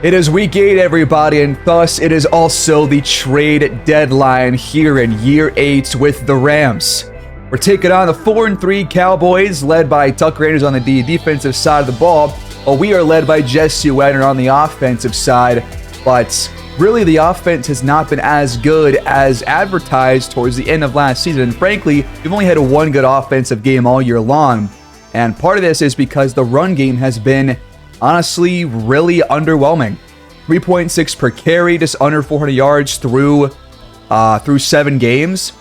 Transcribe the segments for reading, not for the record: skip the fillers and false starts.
It is week 8, everybody, and thus it is also the trade deadline here in year 8 with the Rams. We're taking on the 4-3 Cowboys, led by Tucker Rangers on the defensive side of the ball, while we are led by Jesse QB on the offensive side. But really, the offense has not been as good as advertised towards the end of last season. And frankly, we've only had one good offensive game all year long. And part of this is because the run game has been honestly really underwhelming. 3.6 per carry, just under 400 yards through 7 games,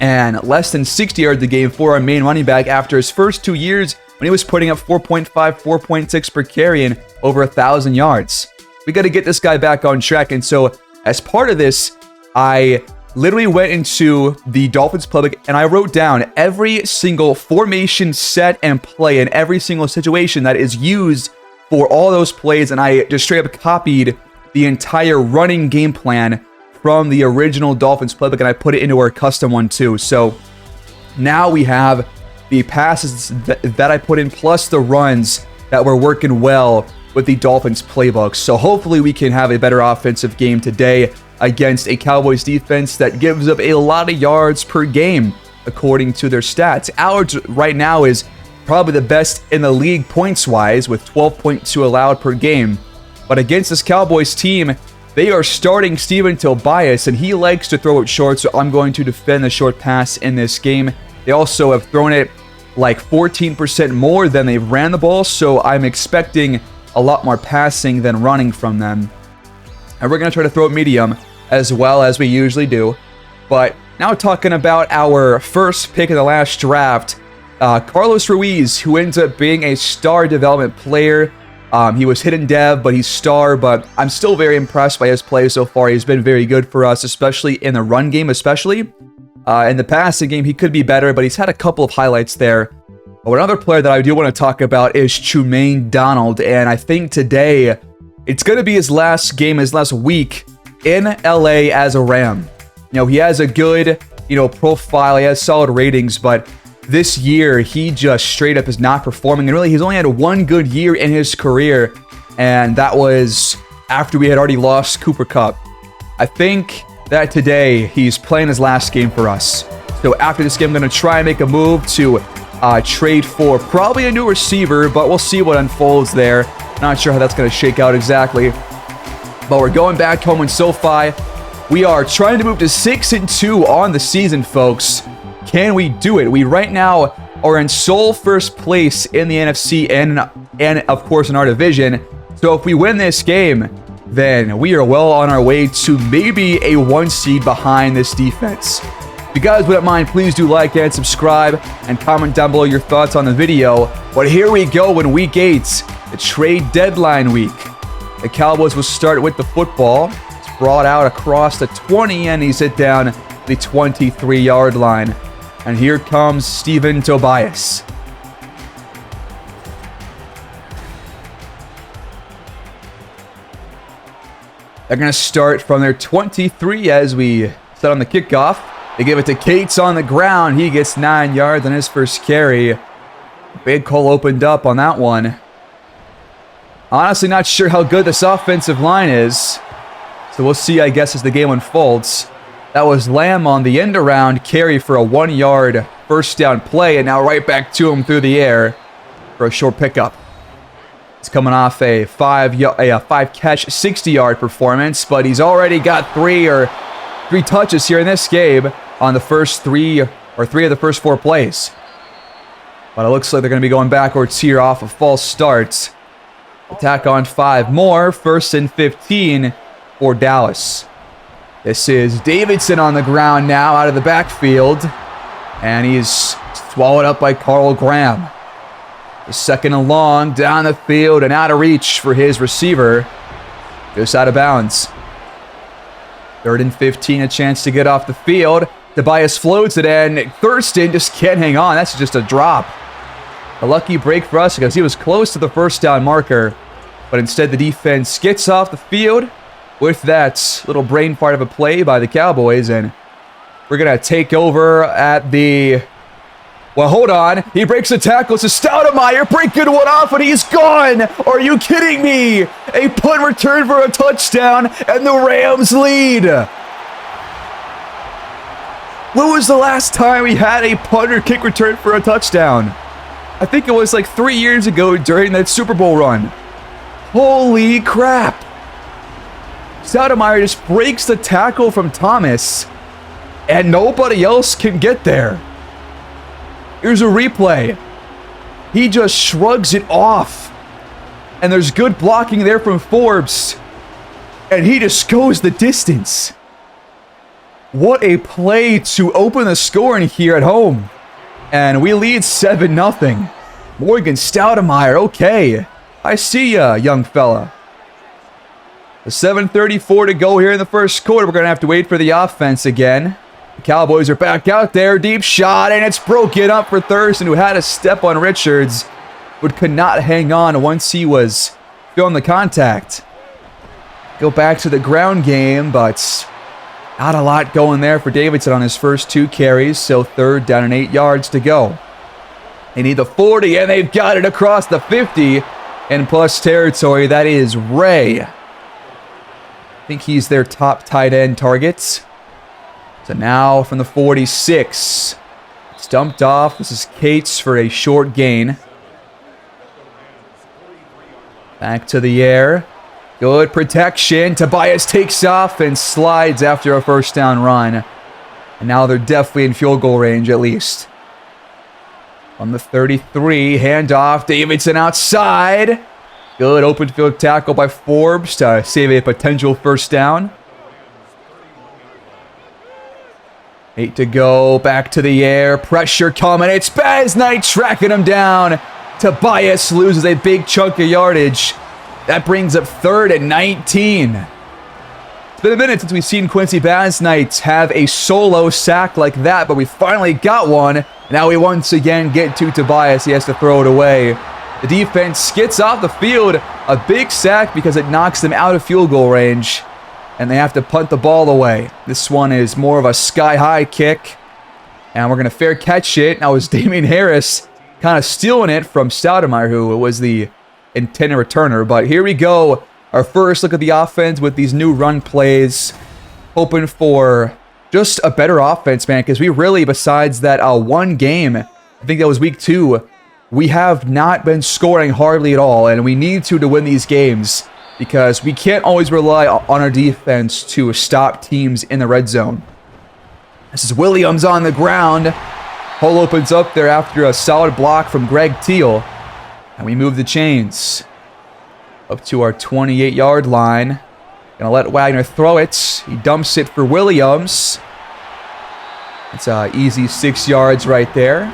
and less than 60 yards a game for our main running back after his first 2 years when he was putting up 4.5, 4.6 per carry and over 1,000 yards. We got to get this guy back on track. And so as part of this, I literally went into the Dolphins playbook and I wrote down every single formation, set, and play in every single situation that is used for all those plays, and I just straight up copied the entire running game plan from the original Dolphins playbook, and I put it into our custom one too. So now we have the passes that I put in, plus the runs that were working well with the Dolphins playbook. So hopefully we can have a better offensive game today against a Cowboys defense that gives up a lot of yards per game, according to their stats. Ours right now is probably the best in the league points-wise, with 12.2 allowed per game. But against this Cowboys team, they are starting Steven Tobias, and he likes to throw it short, so I'm going to defend the short pass in this game. They also have thrown it like 14% more than they've ran the ball, so I'm expecting a lot more passing than running from them. And we're going to try to throw it medium as well as we usually do. But now talking about our first pick in the last draft, Carlos Ruiz, who ends up being a star development player. He was hidden dev, but he's star. But I'm still very impressed by his play so far. He's been very good for us, especially in the run game, especially. In the passing game, he could be better, but he's had a couple of highlights there. But another player that I do want to talk about is Trumaine Donald. And I think today, it's going to be his last game, his last week in LA as a Ram. You know, he has a good, profile. He has solid ratings, but this year, he just straight up is not performing. And really, he's only had one good year in his career. And that was after we had already lost Cooper Kupp. I think that today, he's playing his last game for us. So after this game, I'm going to try and make a move to trade for probably a new receiver. But we'll see what unfolds there. Not sure how that's going to shake out exactly. But we're going back home in SoFi. We are trying to move to 6-2 on the season, folks. Can we do it? We right now are in sole first place in the NFC and of course in our division. So if we win this game, then we are well on our way to maybe a 1 seed behind this defense. If you guys wouldn't mind, please do like and subscribe and comment down below your thoughts on the video. But here we go in week 8, the trade deadline week. The Cowboys will start with the football. It's brought out across the 20 and he's hit down the 23-yard line. And here comes Steven Tobias. They're going to start from their 23 as we set on the kickoff. They give it to Cates on the ground. He gets 9 yards on his first carry. Big hole opened up on that one. Honestly, not sure how good this offensive line is. So we'll see, I guess, as the game unfolds. That was Lamb on the end-around carry for a 1-yard first down play, and now right back to him through the air for a short pickup. He's coming off a 5-catch, 60-yard performance, but he's already got three touches here in this game on the first three of the first 4 plays. But it looks like they're going to be going backwards here off of false starts. Attack on 5 more, 1st and 15 for Dallas. This is Davidson on the ground now out of the backfield. And he's swallowed up by Carl Graham. The 2nd and long down the field and out of reach for his receiver. Just out of bounds. 3rd and 15, a chance to get off the field. Tobias floats it in. Thurston just can't hang on. That's just a drop. A lucky break for us because he was close to the first down marker. But instead the defense gets off the field with that little brain fart of a play by the Cowboys, and we're going to take over at the Well, hold on. He breaks the tackle to Stoudemire, breaking one off, and he's gone. Are you kidding me? A punt return for a touchdown, and the Rams lead. When was the last time we had a punt or kick return for a touchdown? I think it was like 3 years ago during that Super Bowl run. Holy crap. Stoudemire just breaks the tackle from Thomas, and nobody else can get there. Here's a replay. He just shrugs it off. And there's good blocking there from Forbes. And he just goes the distance. What a play to open the scoring here at home. And we lead 7-0. Morgan Stoudemire, okay. I see ya, young fella. The 7:34 to go here in the first quarter. We're going to have to wait for the offense again. The Cowboys are back out there. Deep shot, and it's broken up for Thurston, who had a step on Richards, but could not hang on once he was feeling the contact. Go back to the ground game, but not a lot going there for Davidson on his first 2 carries, so 3rd down and 8 yards to go. They need the 40, and they've got it across the 50 in plus territory. That is Ray. I think he's their top tight end target. So now from the 46, it's dumped off. This is Cates for a short gain. Back to the air. Good protection. Tobias takes off and slides after a first down run. And now they're definitely in field goal range at least. On the 33, handoff. Davidson outside. Good open field tackle by Forbes to save a potential first down. 8 to go, back to the air, pressure coming, it's Baz Knight tracking him down. Tobias loses a big chunk of yardage. That brings up 3rd and 19. It's been a minute since we've seen Quincy Baz Knight have a solo sack like that, but we finally got one. Now we once again get to Tobias, he has to throw it away. The defense gets off the field, a big sack because it knocks them out of field goal range. And they have to punt the ball away. This one is more of a sky-high kick. And we're going to fair catch it. Now it's Damian Harris kind of stealing it from Stoudemire, who was the intended returner. But here we go. Our first look at the offense with these new run plays. Hoping for just a better offense, man. Because we really, besides that one game, I think that was week 2, we have not been scoring hardly at all. And we need to win these games. Because we can't always rely on our defense to stop teams in the red zone. This is Williams on the ground. Hole opens up there after a solid block from Greg Teal. And we move the chains up to our 28-yard line. Gonna let Wagner throw it. He dumps it for Williams. It's an easy 6 yards right there.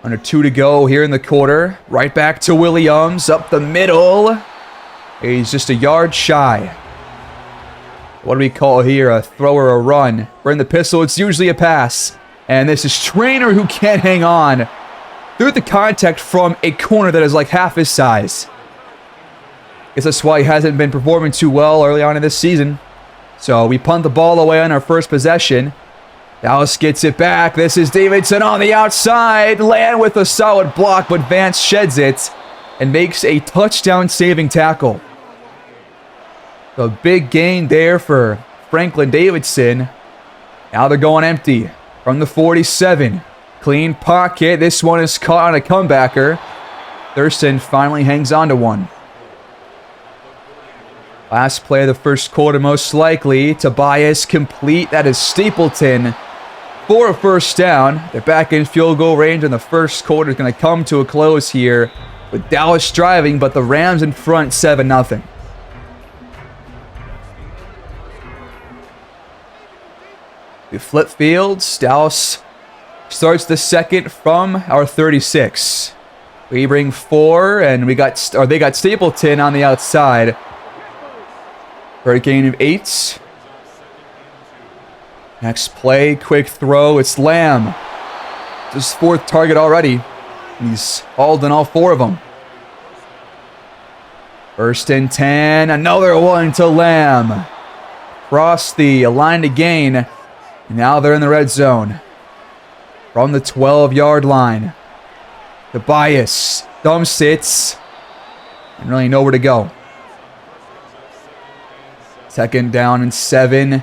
Under 2 to go here in the quarter. Right back to Williams up the middle. He's just a yard shy. What do we call here? A throw or a run? We're in the pistol. It's usually a pass. And this is Trainer who can't hang on. Through the contact from a corner that is like half his size. Guess that's why he hasn't been performing too well early on in this season. So we punt the ball away on our first possession. Dallas gets it back. This is Davidson on the outside. Land with a solid block, but Vance sheds it and makes a touchdown-saving tackle. A big gain there for Franklin Davidson. Now they're going empty from the 47. Clean pocket. This one is caught on a comebacker. Thurston finally hangs on to one. Last play of the first quarter, most likely. Tobias complete. That is Stapleton for a first down. They're back in field goal range, and the first quarter is going to come to a close here with Dallas driving, but the Rams in front 7-0. We flip fields. Dallas starts the second from our 36. We bring 4, and they got Stapleton on the outside for a gain of 8. Next play, quick throw. It's Lamb. It's his 4th target already. He's hauled in all 4 of them. 1st and 10. Another one to Lamb. Cross the line to gain. And now they're in the red zone. from the 12-yard line. Tobias dumps it. Didn't really know where to go. 2nd down and 7.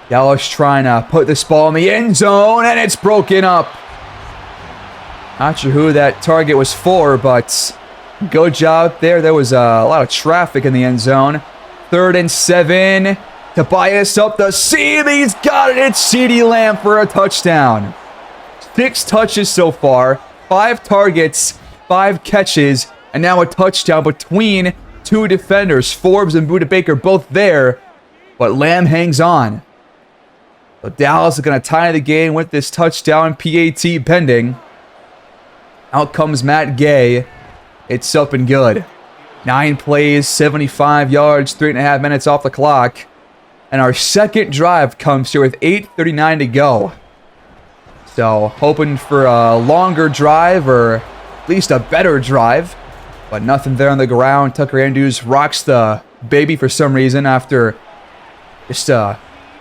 Dallas trying to put this ball in the end zone, and it's broken up. Not sure who that target was for, but good job there. There was a lot of traffic in the end zone. 3rd and 7. Tobias up the seam. He's got it. It's CeeDee Lamb for a touchdown. 6 touches so far. 5 targets, 5 catches, and now a touchdown between 2 defenders. Forbes and Budda Baker both there, but Lamb hangs on. So Dallas is going to tie the game with this touchdown, PAT pending. Out comes Matt Gay. It's up and good. 9 plays, 75 yards, 3.5 minutes off the clock. And our second drive comes here with 8:39 to go. So hoping for a longer drive, or at least a better drive. But nothing there on the ground. Tucker Andrews rocks the baby for some reason after just a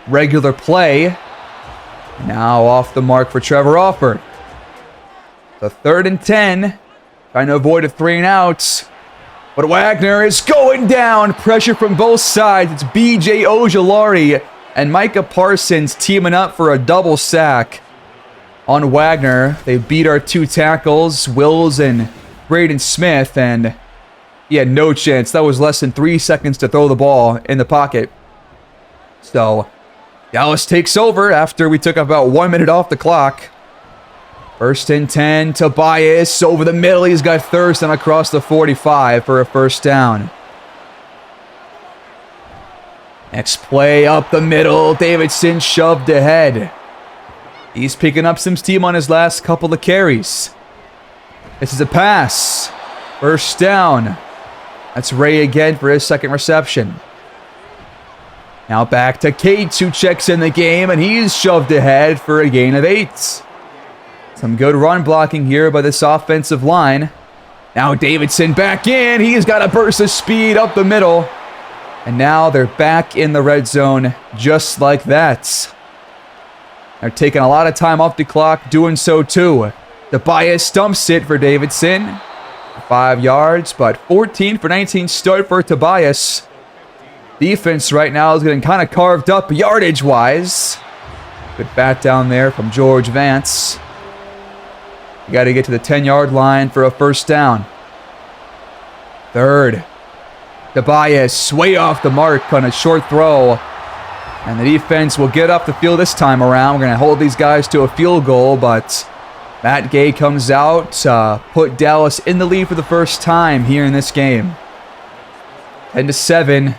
regular play. Now off the mark for Trevor Alford. The 3rd and 10. Trying to avoid a 3 and outs. But Wagner is going down. Pressure from both sides. It's B.J. Ojulari and Micah Parsons teaming up for a double sack on Wagner. They beat our 2 tackles, Wills and Braden Smith, and he had no chance. That was less than 3 seconds to throw the ball in the pocket. So Dallas takes over after we took about 1 minute off the clock. 1st and 10, Tobias over the middle. He's got Thurston across the 45 for a 1st down. Next play up the middle. Davidson shoved ahead. He's picking up some steam on his last couple of carries. This is a pass. 1st down. That's Ray again for his 2nd reception. Now back to Cates, who checks in the game, and he's shoved ahead for a gain of 8. Some good run blocking here by this offensive line. Now Davidson back in. He's got a burst of speed up the middle. And now they're back in the red zone just like that. They're taking a lot of time off the clock, doing so too. Tobias dumps it for Davidson. 5 yards, but 14 for 19 start for Tobias. Defense right now is getting kind of carved up yardage-wise. Good bat down there from George Vance. You got to get to the 10-yard line for a 1st down. 3rd. Tobias way off the mark on a short throw. And the defense will get up the field this time around. We're going to hold these guys to a field goal, but Matt Gay comes out to put Dallas in the lead for the 1st time here in this game. 10-7.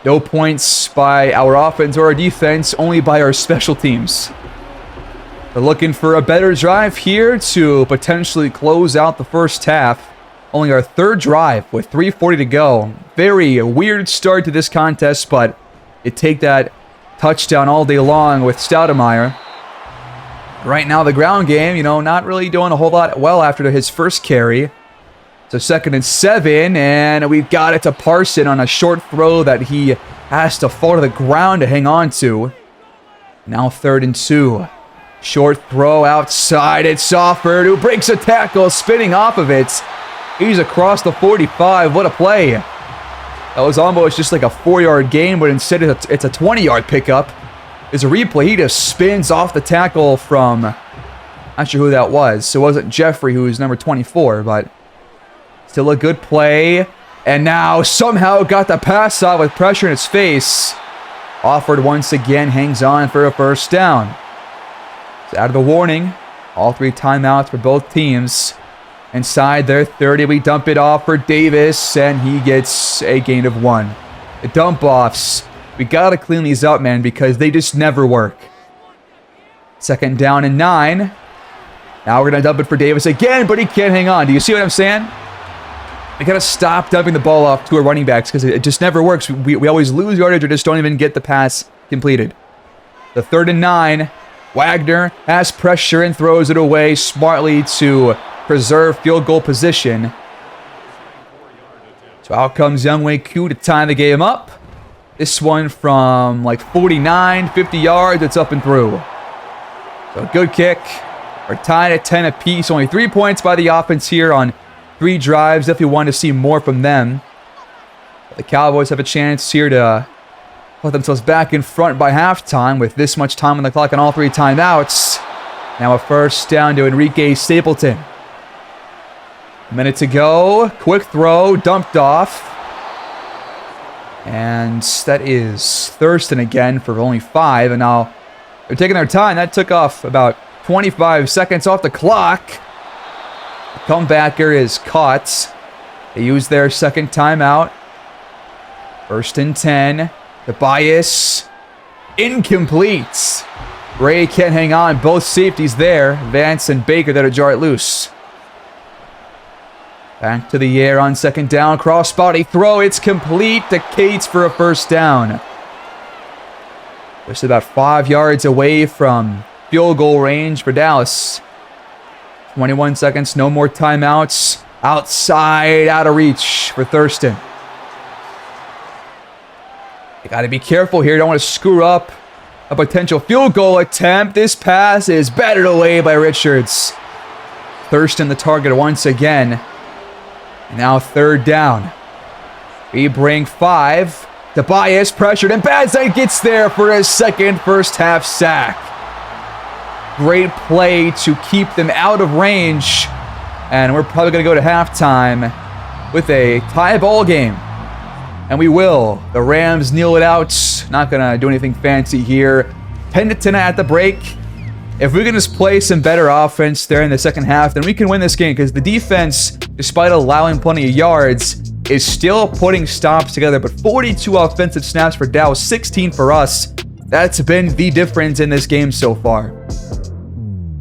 No points by our offense or our defense, only by our special teams. They're looking for a better drive here to potentially close out the 1st half. Only our 3rd drive with 3:40 to go. Very weird start to this contest, but you take that touchdown all day long with Stoudemire. Right now, the ground game, not really doing a whole lot well after his 1st carry. So 2nd and 7, and we've got it to Parson on a short throw that he has to fall to the ground to hang on to. Now 3rd and 2. Short throw outside. It's Alford who breaks a tackle, spinning off of it. He's across the 45. What a play. That was almost just like a 4-yard gain, but instead it's a 20-yard pickup. There's a replay. He just spins off the tackle from, not sure who that was. So it wasn't Jeffrey, who was number 24, but still a good play. And now somehow got the pass off with pressure in his face. Alford once again hangs on for a 1st down. Out of the warning. All 3 timeouts for both teams. Inside their 30, we dump it off for Davis, and he gets a gain of 1. The dump offs. We got to clean these up, man, because they just never work. 2nd down and 9. Now we're going to dump it for Davis again, but he can't hang on. Do you see what I'm saying? We got to stop dumping the ball off to our running backs because it just never works. We always lose yardage or just don't even get the pass completed. The 3rd and 9. Wagner has pressure and throws it away smartly to preserve field goal position. So out comes Younghoe Koo to tie the game up. This one from like 49, 50 yards. It's up and through. So good kick. We're tied at 10 apiece. Only 3 points by the offense here on 3 drives. Definitely wanted to see more from them. The Cowboys have a chance here to put themselves back in front by halftime with this much time on the clock and all 3 timeouts. Now a first down to Enrique Stapleton. A minute to go. Quick throw, dumped off. And that is Thurston again for only 5. And now they're taking their time. That took off about 25 seconds off the clock. The comebacker is caught. They use their second timeout. 1st and 10. The bias. Incomplete. Ray can't hang on. Both safeties there. Vance and Baker there to jar it loose. Back to the air on 2nd down. Cross-body throw. It's complete to Cates for a first down. Just about 5 yards away from field goal range for Dallas. 21 seconds. No more timeouts. Outside, out of reach for Thurston. You got to be careful here. You don't want to screw up a potential field goal attempt. This pass is batted away by Richards. Thurston the target once again. Now 3rd down. We bring 5. Tobias pressured and Bazai gets there for his second first half sack. Great play to keep them out of range. And we're probably going to go to halftime with a tie ball game. And we will. The Rams kneel it out. Not going to do anything fancy here. 10-10 at the break. If we can just play some better offense there in the second half, then we can win this game because the defense, despite allowing plenty of yards, is still putting stops together. But 42 offensive snaps for Dallas, 16 for us. That's been the difference in this game so far.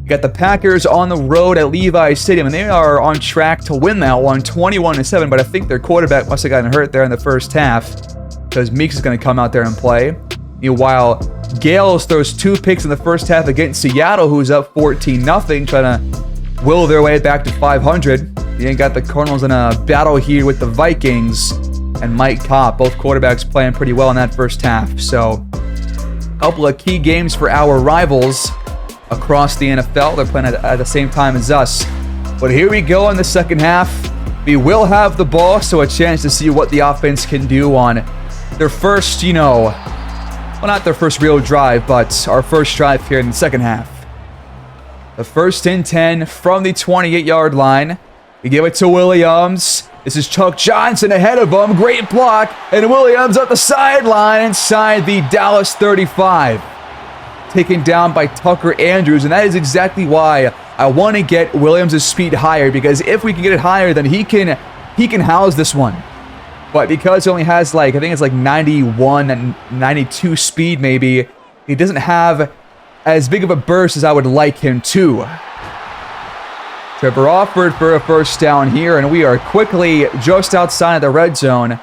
You got the Packers on the road at Levi's Stadium, and they are on track to win that one, 21-7. But I think their quarterback must have gotten hurt there in the first half because Meeks is going to come out there and play. Meanwhile, Gales throws 2 picks in the first half against Seattle, who's up 14-0, trying to will their way back to 500. You ain't got the Cardinals in a battle here with the Vikings and Mike Kopp. Both quarterbacks playing pretty well in that first half. So, a couple of key games for our rivals across the NFL. They're playing at the same time as us. But here we go in the second half. We will have the ball, so a chance to see what the offense can do on their first, well, not their first real drive, but our first drive here in the second half. The 1st and 10 from the 28-yard line. We give it to Williams. This is Chuck Johnson ahead of him. Great block. And Williams up the sideline inside the Dallas 35. Taken down by Tucker Andrews. And that is exactly why I want to get Williams' speed higher. Because if we can get it higher, then he can house this one. But because he only has I think it's 91 and 92 speed maybe, he doesn't have as big of a burst as I would like him to. Trevor offered for a first down here, and we are quickly just outside of the red zone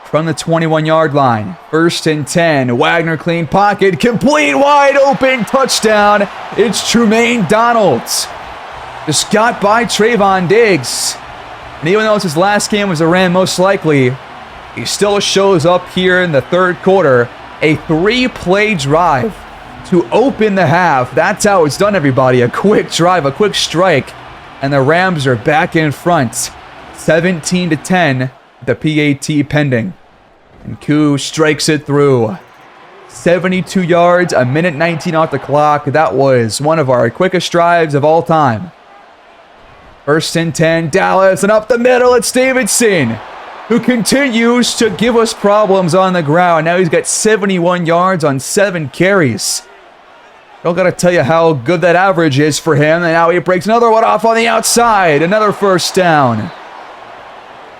from the 21-yard line. 1st and 10. Wagner clean pocket, complete, wide open, touchdown. It's Trumaine Donald. Just got by Trayvon Diggs. And even though it's his last game as a Ram, most likely, he still shows up here in the 3rd quarter. A 3-play drive to open the half. That's how it's done, everybody. A quick drive, a quick strike. And the Rams are back in front. 17-10, the PAT pending. And Koo strikes it through. 72 yards, a minute 19 off the clock. That was one of our quickest drives of all time. 1st and 10, Dallas, and up the middle, it's Davidson, who continues to give us problems on the ground. Now he's got 71 yards on 7 carries. Don't gotta tell you how good that average is for him. And now he breaks another one off on the outside. Another first down.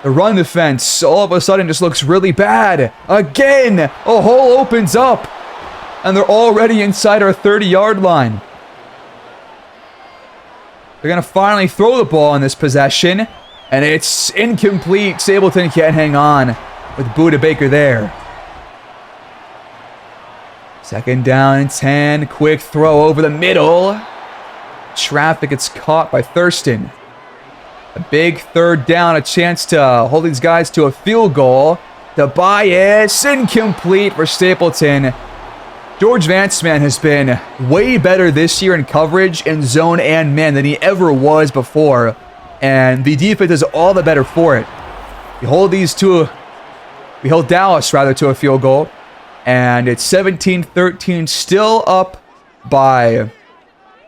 The run defense all of a sudden just looks really bad. Again, a hole opens up. And they're already inside our 30-yard line. They're going to finally throw the ball in this possession. And it's incomplete. Stapleton can't hang on with Buda Baker there. 2nd down and 10. Quick throw over the middle. Traffic gets caught by Thurston. A big 3rd down. A chance to hold these guys to a field goal. The bias incomplete for Stapleton. George Vance, man, has been way better this year in coverage, in zone, and man than he ever was before. And the defense is all the better for it. We hold Dallas, rather, to a field goal. And it's 17-13, still up by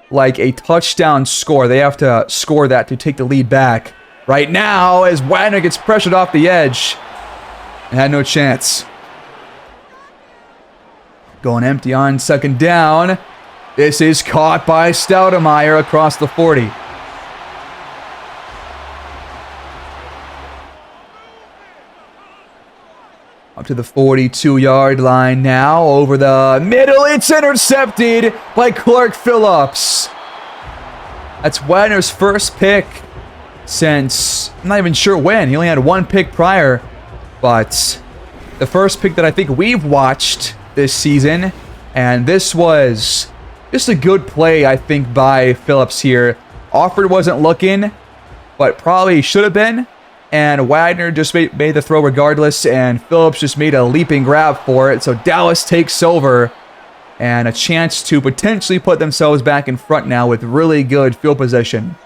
like a touchdown score. They have to score that to take the lead back. Right now, as Wagner gets pressured off the edge, and had no chance. Going empty on second down. This is caught by Stoudemire across the 40. Up to the 42-yard line now. Over the middle. It's intercepted by Clark Phillips. That's Wagner's first pick since, I'm not even sure when. He only had one pick prior. But the first pick that I think we've watched this season. And this was just a good play, I think, by Phillips here. Offord wasn't looking, but probably should have been. And Wagner just made the throw regardless, and Phillips just made a leaping grab for it. So Dallas takes over, and a chance to potentially put themselves back in front now with really good field position.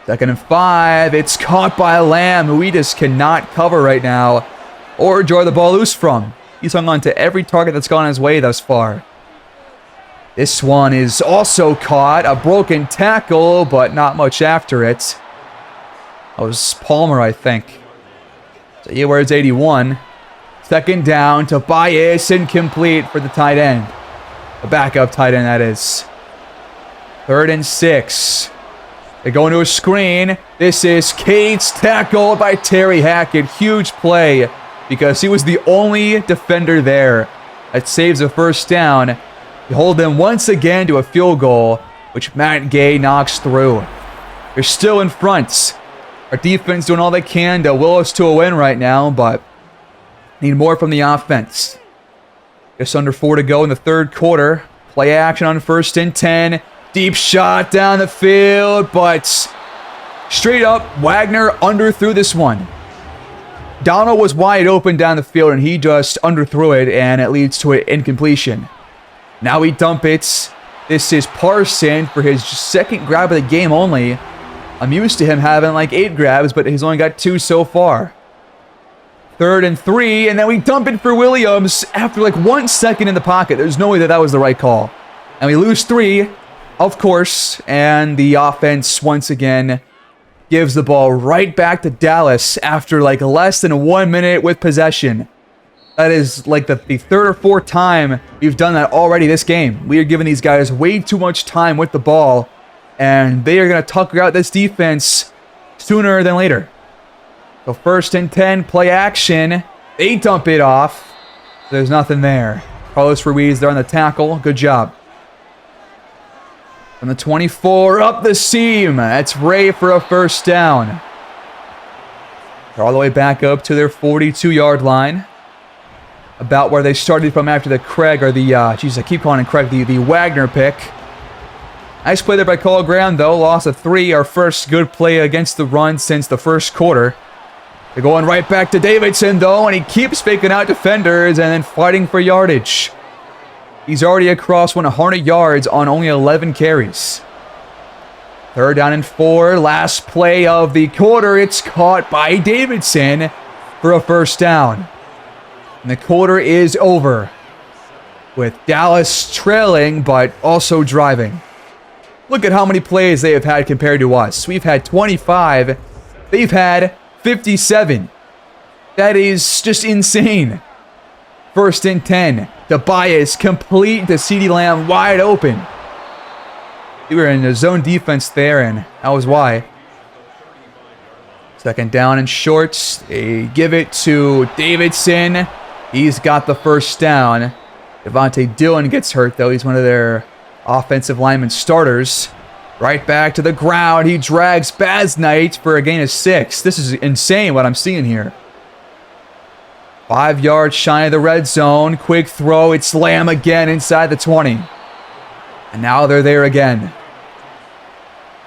2nd and 5. It's caught by Lamb, who we just cannot cover right now or draw the ball loose from. He's hung on to every target that's gone his way thus far. This one is also caught. A broken tackle, but not much after it. That was Palmer, I think. So yeah, where's 81? 2nd down. Tobias, incomplete for the tight end. The backup tight end, that is. 3rd and 6. They go into a screen. This is Cates, tackled by Terry Hackett. Huge play because he was the only defender there. That saves a first down. You hold them once again to a field goal, which Matt Gay knocks through. They're still in front. Our defense doing all they can to will us to a win right now, but need more from the offense. Just under 4 to go in the 3rd quarter. Play action on 1st and 10. Deep shot down the field, but straight up, Wagner underthrew this one. Donald was wide open down the field, and he just underthrew it, and it leads to an incompletion. Now we dump it. This is Parson for his 2nd grab of the game only. I'm used to him having like 8 grabs, but he's only got 2 so far. 3rd and 3, and then we dump it for Williams after like 1 second in the pocket. There's no way that was the right call. And we lose 3, of course, and the offense once again gives the ball right back to Dallas after like less than 1 minute with possession. That is like the 3rd or 4th time we've done that already this game. We are giving these guys way too much time with the ball, and they are going to tucker out this defense sooner than later. So 1st and 10, play action. They dump it off. There's nothing there. Carlos Ruiz there on the tackle. Good job. From the 24, up the seam. That's Ray for a first down. They're all the way back up to their 42-yard line. About where they started from after the Craig, or the, I keep calling him Craig, the Wagner pick. Nice play there by Cole Graham, though. Loss of 3. Our first good play against the run since the 1st quarter. They're going right back to Davidson, though, and he keeps faking out defenders and then fighting for yardage. He's already across 100 yards on only 11 carries. 3rd down and 4. Last play of the quarter. It's caught by Davidson for a first down. And the quarter is over, with Dallas trailing but also driving. Look at how many plays they have had compared to us. We've had 25. They've had 57. That is just insane. 1st and 10. Tobias complete to CeeDee Lamb wide open. We were in the zone defense there, and that was why. 2nd down and short. They give it to Davidson. He's got the first down. Devontae Dillon gets hurt, though. He's one of their offensive lineman starters. Right back to the ground. He drags Baz Knight for a gain of 6. This is insane what I'm seeing here. 5 yards shy of the red zone. Quick throw. It's Lamb again inside the 20. And now they're there again.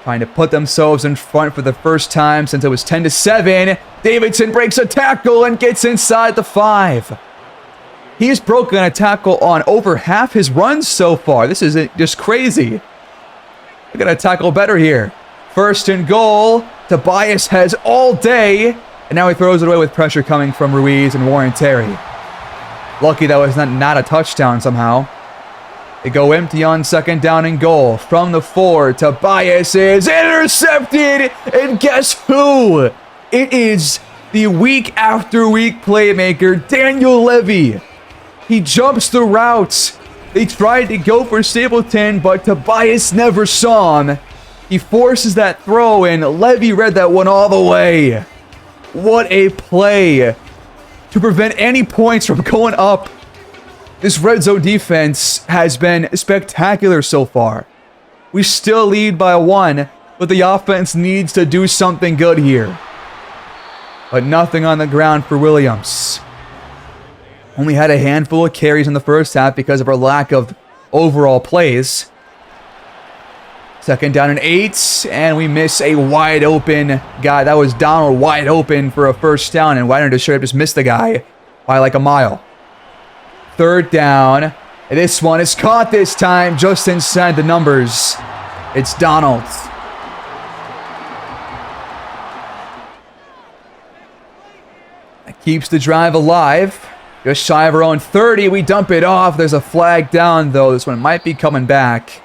Trying to put themselves in front for the first time since it was 10-7. Davidson breaks a tackle and gets inside the 5. He's broken a tackle on over half his runs so far. This is just crazy. We got to tackle better here. First and goal. Tobias has all day. And now he throws it away with pressure coming from Ruiz and Warren Terry. Lucky that was not a touchdown somehow. They go empty on second down and goal. From the 4, Tobias is intercepted. And guess who? It is the week after week playmaker, Daniel Levy. He jumps the routes. They tried to go for Stapleton, but Tobias never saw him. He forces that throw, and Levy read that one all the way. What a play to prevent any points from going up. This red zone defense has been spectacular so far. We still lead by 1, but the offense needs to do something good here. But nothing on the ground for Williams. Only had a handful of carries in the first half because of our lack of overall plays. Second down and 8, and we miss a wide open guy. That was Donald wide open for a first down, and Wagner just missed the guy by like a mile. Third down, and this one is caught this time just inside the numbers. It's Donald. That keeps the drive alive. Just shy of our own 30, we dump it off. There's a flag down though. This one might be coming back.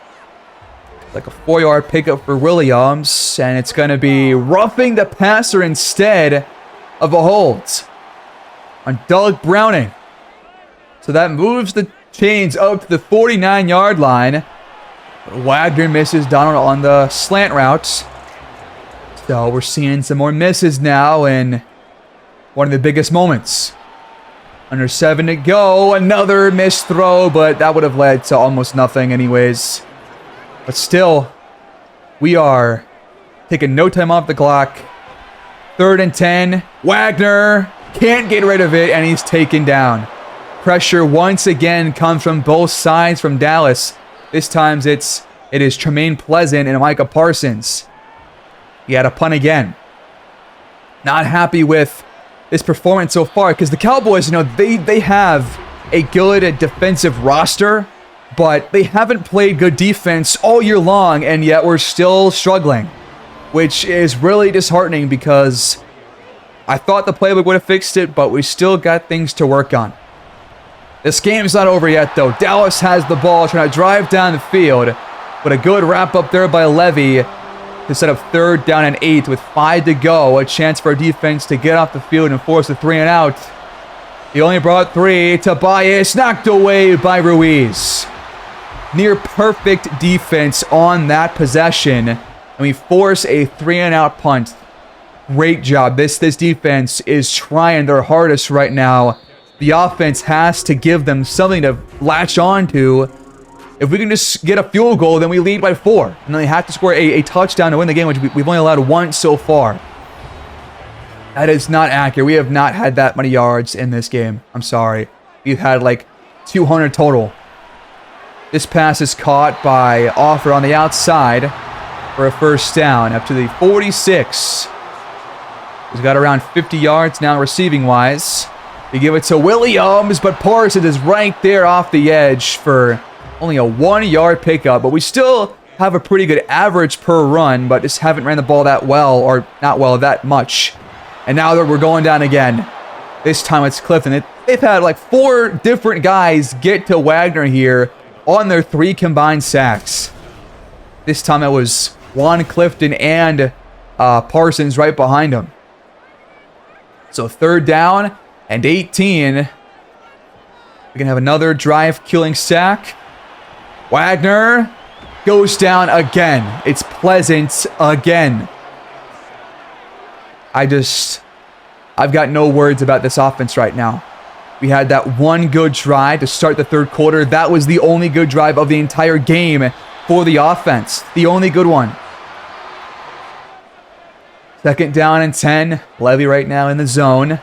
Like a 4-yard pickup for Williams, and it's going to be roughing the passer instead of a hold on Doug Browning. So that moves the chains up to the 49-yard line. But Wagner misses Donald on the slant routes. So we're seeing some more misses now in one of the biggest moments. Under 7 to go. Another missed throw, but that would have led to almost nothing anyways. But still, we are taking no time off the clock. 3rd and 10. Wagner can't get rid of it, and he's taken down. Pressure once again comes from both sides from Dallas. This time it is Tremaine Pleasant and Micah Parsons. He had a punt again. Not happy with this performance so far because the Cowboys, they have a good defensive roster, but they haven't played good defense all year long, and yet we're still struggling, which is really disheartening because I thought the playbook would have fixed it, but we still got things to work on. This game's not over yet, though. Dallas has the ball, trying to drive down the field, but a good wrap up there by Levy to set up 3rd down and 8 with 5 to go. A chance for our defense to get off the field and force a 3 and out. He only brought 3. Tobias knocked away by Ruiz. Near perfect defense on that possession, and we force a 3 and out punt. Great job. This defense is trying their hardest right now. The offense has to give them something to latch on to. If we can just get a field goal, then we lead by 4. And then they have to score a touchdown to win the game, which we've only allowed 1 so far. That is not accurate. We have not had that many yards in this game. I'm sorry. We've had like 200 total. This pass is caught by Offer on the outside for a first down up to the 46. He's got around 50 yards now receiving-wise. They give it to Williams, but Parsons is right there off the edge for only a 1-yard pickup. But we still have a pretty good average per run, but just haven't ran the ball that well, or not well, that much. And now that we're going down again. This time it's Clifton. They've had like 4 different guys get to Wagner here on their 3 combined sacks. This time it was Juan Clifton and Parsons right behind him. So 3rd down and 18. We can have another drive-killing sack. Wagner goes down again. It's Pleasant again. I've got no words about this offense right now. We had that one good drive to start the 3rd quarter. That was the only good drive of the entire game for the offense. The only good one. 2nd down and 10. Levy right now in the zone.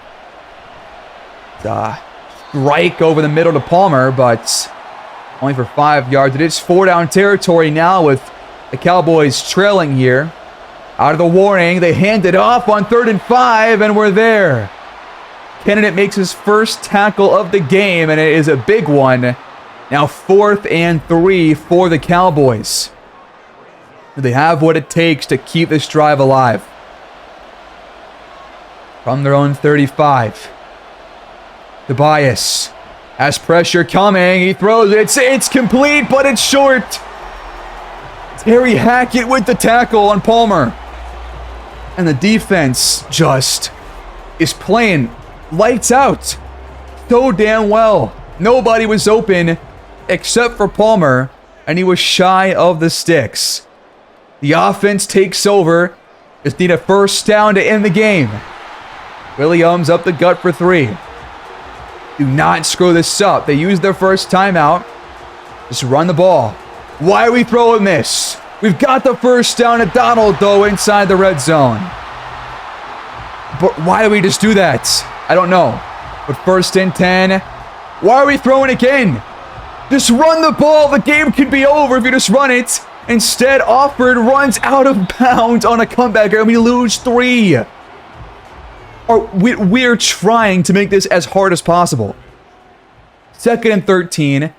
Strike over the middle to Palmer, but only for 5 yards. It is 4-down territory now with the Cowboys trailing here. Out of the warning, they hand it off on 3rd and 5, and we're there. candidate makes his first tackle of the game, and it is a big one. Now 4th and 3 for the Cowboys. They have what it takes to keep this drive alive. From their own 35. Tobias has pressure coming. He throws it. It's complete, but it's short. Terry Hackett with the tackle on Palmer. And the defense just is playing lights out so damn well. Nobody was open except for Palmer, and he was shy of the sticks. The offense takes over. Just need a first down to end the game. Williams up the gut for 3. Do not screw this up. They used their first timeout. Just run the ball. Why are we throwing this? We've got the first down at Donald, though, inside the red zone. But why do we just do that? I don't know. But 1st and 10. Why are we throwing again? Just run the ball. The game could be over if you just run it. Instead, Offord runs out of bounds on a comeback, and we lose 3. We're trying to make this as hard as possible. 2nd and 13.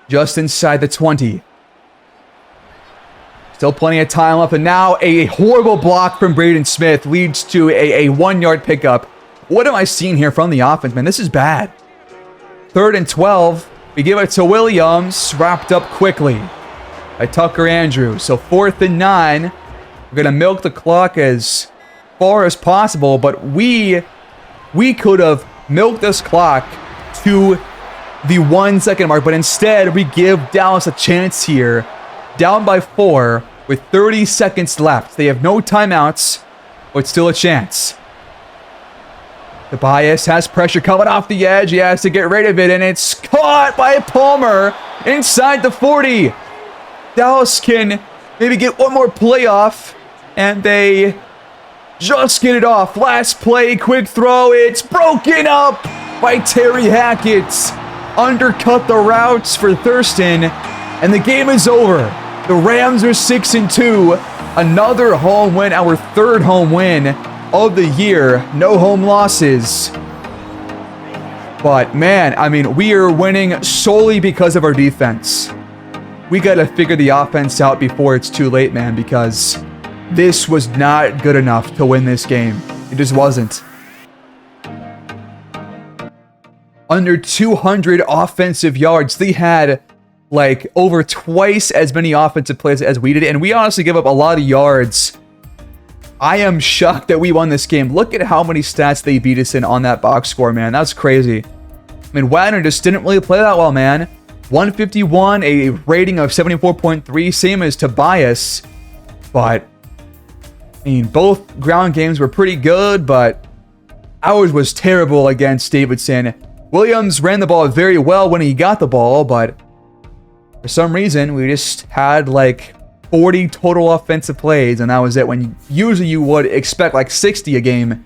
Just inside the 20. Still plenty of time left, and now a horrible block from Braden Smith leads to a 1-yard pickup. What am I seeing here from the offense, man? This is bad. 3rd and 12. We give it to Williams, wrapped up quickly by Tucker Andrews. So 4th and 9. We're going to milk the clock as far as possible, but we could have milked this clock to the 1 second mark, but instead we give Dallas a chance here. Down by 4 with 30 seconds left. They have no timeouts, but still a chance. Tobias has pressure coming off the edge. He has to get rid of it, and it's caught by Palmer inside the 40. Dallas can maybe get one more play off, and they just get it off. Last play, quick throw. It's broken up by Terry Hackett. Undercut the routes for Thurston, and the game is over. The Rams are 6-2. Another home win, our 3rd home win of the year. No home losses. But man, I mean, we are winning solely because of our defense. We got to figure the offense out before it's too late, man, because this was not good enough to win this game. It just wasn't. Under 200 offensive yards. They had like over twice as many offensive plays as we did, and we honestly give up a lot of yards. I am shocked that we won this game. Look at how many stats they beat us in on that box score, man. That's crazy. I mean, Wagner just didn't really play that well, man. 151, a rating of 74.3, same as Tobias. But, I mean, both ground games were pretty good, but ours was terrible against Davidson. Williams ran the ball very well when he got the ball, but for some reason, we just had like 40 total offensive plays, and that was it, when usually you would expect like 60 a game.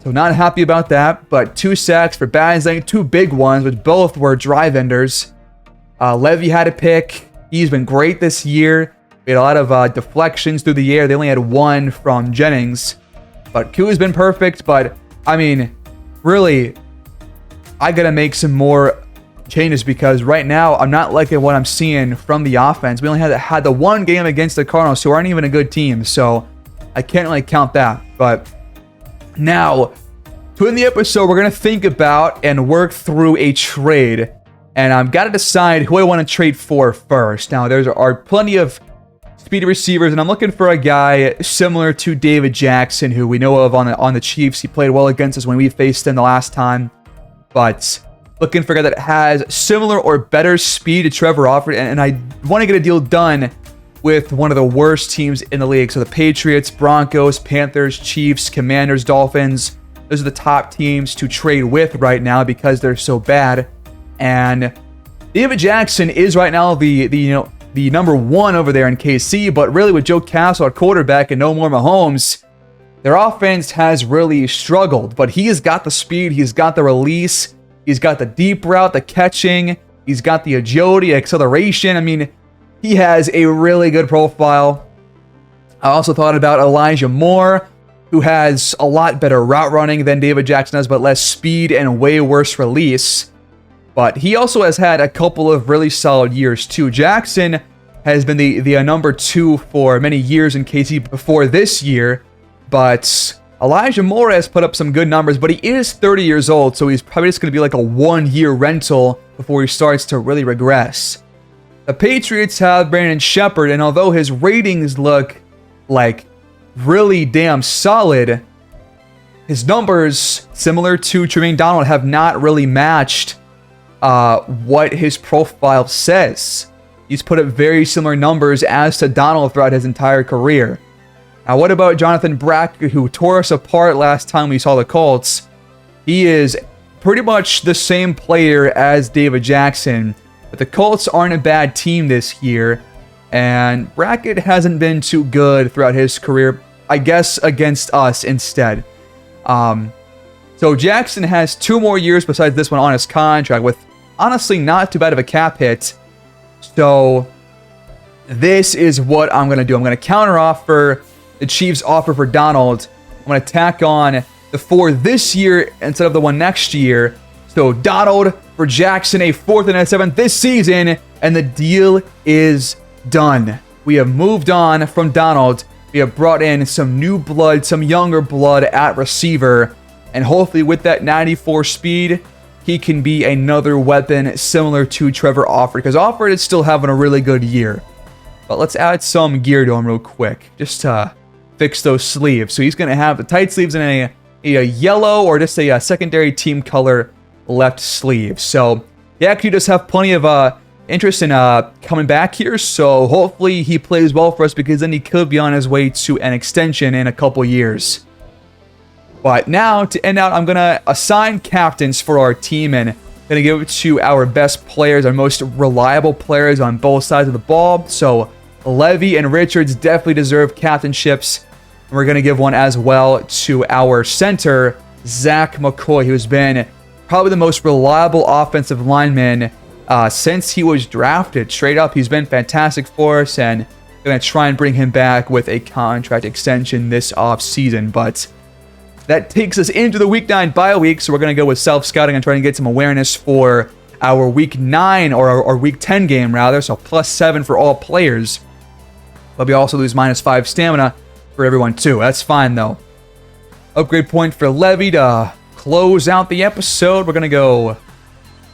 So not happy about that, but 2 sacks for Bazang, 2 big ones, which both were drive enders. Levy had a pick. He's been great this year. We had a lot of deflections through the air. They only had 1 from Jennings. But Q has been perfect, but I mean, really, I gotta make some more changes, because right now I'm not liking what I'm seeing from the offense. We only had the 1 game against the Cardinals, who aren't even a good team, so I can't really count that. But now, to end the episode, we're gonna think about and work through a trade, and I've got to decide who I want to trade for first. Now, there are plenty of speedy receivers, and I'm looking for a guy similar to David Jackson, who we know of on the Chiefs. He played well against us when we faced him the last time, but looking for a guy that has similar or better speed to Trevor Offord, and I want to get a deal done with one of the worst teams in the league. So the Patriots, Broncos, Panthers, Chiefs, Commanders, Dolphins, those are the top teams to trade with right now because they're so bad. And David Jackson is right now the number 1 over there in KC, but really with Joe Castle at quarterback and no more Mahomes, their offense has really struggled. But he has got the speed, he's got the release, he's got the deep route, the catching, he's got the agility, acceleration. I mean, he has a really good profile. I also thought about Elijah Moore, who has a lot better route running than David Jackson does, but less speed and way worse release. But he also has had a couple of really solid years too. Jackson has been the number 2 for many years in KC before this year, but Elijah Moore has put up some good numbers, but he is 30 years old, so he's probably just going to be like a 1-year rental before he starts to really regress. The Patriots have Brandon Shepard, and although his ratings look like really damn solid, his numbers, similar to Tremaine Donald, have not really matched what his profile says. He's put up very similar numbers as to Donald throughout his entire career. Now, what about Jonathan Brackett, who tore us apart last time we saw the Colts? He is pretty much the same player as David Jackson, but the Colts aren't a bad team this year, and Brackett hasn't been too good throughout his career, I guess against us instead. So Jackson has 2 more years besides this one on his contract, with honestly not too bad of a cap hit. So this is what I'm going to do. I'm going to counter offer the Chiefs' offer for Donald. I'm going to tack on the 4 this year instead of the 1 next year. So Donald for Jackson, a 4th and a 7th this season, and the deal is done. We have moved on from Donald. We have brought in some new blood, some younger blood at receiver, and hopefully with that 94 speed, he can be another weapon similar to Trevor Alford, because Alford is still having a really good year. But let's add some gear to him real quick, just to fix those sleeves. So he's going to have the tight sleeves and a yellow or just a secondary team color left sleeve. So he actually does have plenty of interest in coming back here. So hopefully he plays well for us, because then he could be on his way to an extension in a couple years. But now, to end out, I'm going to assign captains for our team, and going to give it to our best players, our most reliable players on both sides of the ball. So Levy and Richards definitely deserve captainships. And we're going to give one as well to our center, Zach McCoy, who's been probably the most reliable offensive lineman since he was drafted. Straight up, he's been fantastic for us, and going to try and bring him back with a contract extension this offseason. But that takes us into the Week 9 bye week, so we're going to go with self-scouting and trying to get some awareness for our Week 9, or our Week 10 game, rather, so +7 for all players. But we also lose -5 stamina for everyone, too. That's fine, though. Upgrade point for Levy to close out the episode. We're going to go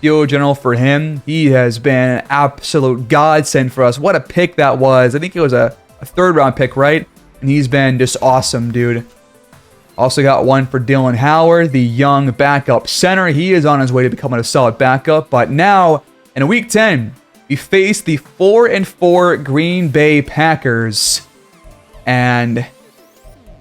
Field General for him. He has been an absolute godsend for us. What a pick that was. I think it was a 3rd-round pick, right? And he's been just awesome, dude. Also got one for Dylan Howard, the young backup center. He is on his way to becoming a solid backup. But now, in Week 10, we face the 4-4 Green Bay Packers. And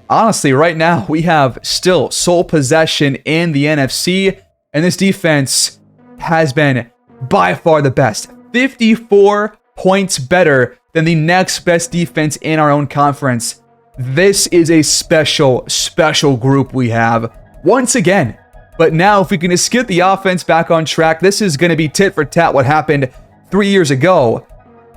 honestly, right now, we have still sole possession in the NFC. And this defense has been by far the best. 54 points better than the next best defense in our own conference. This is a special, special group we have once again. But now, if we can just get the offense back on track, this is going to be tit for tat what happened 3 years ago.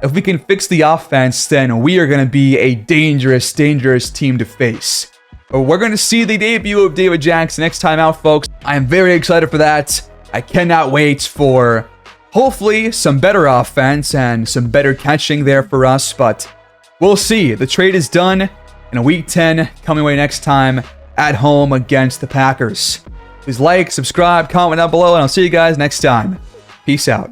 If we can fix the offense, then we are going to be a dangerous, dangerous team to face. But we're going to see the debut of David Jackson next time out, folks. I am very excited for that. I cannot wait for, hopefully, some better offense and some better catching there for us. But we'll see. The trade is done. In a Week 10 coming away next time at home against the Packers. Please like, subscribe, comment down below, and I'll see you guys next time. Peace out.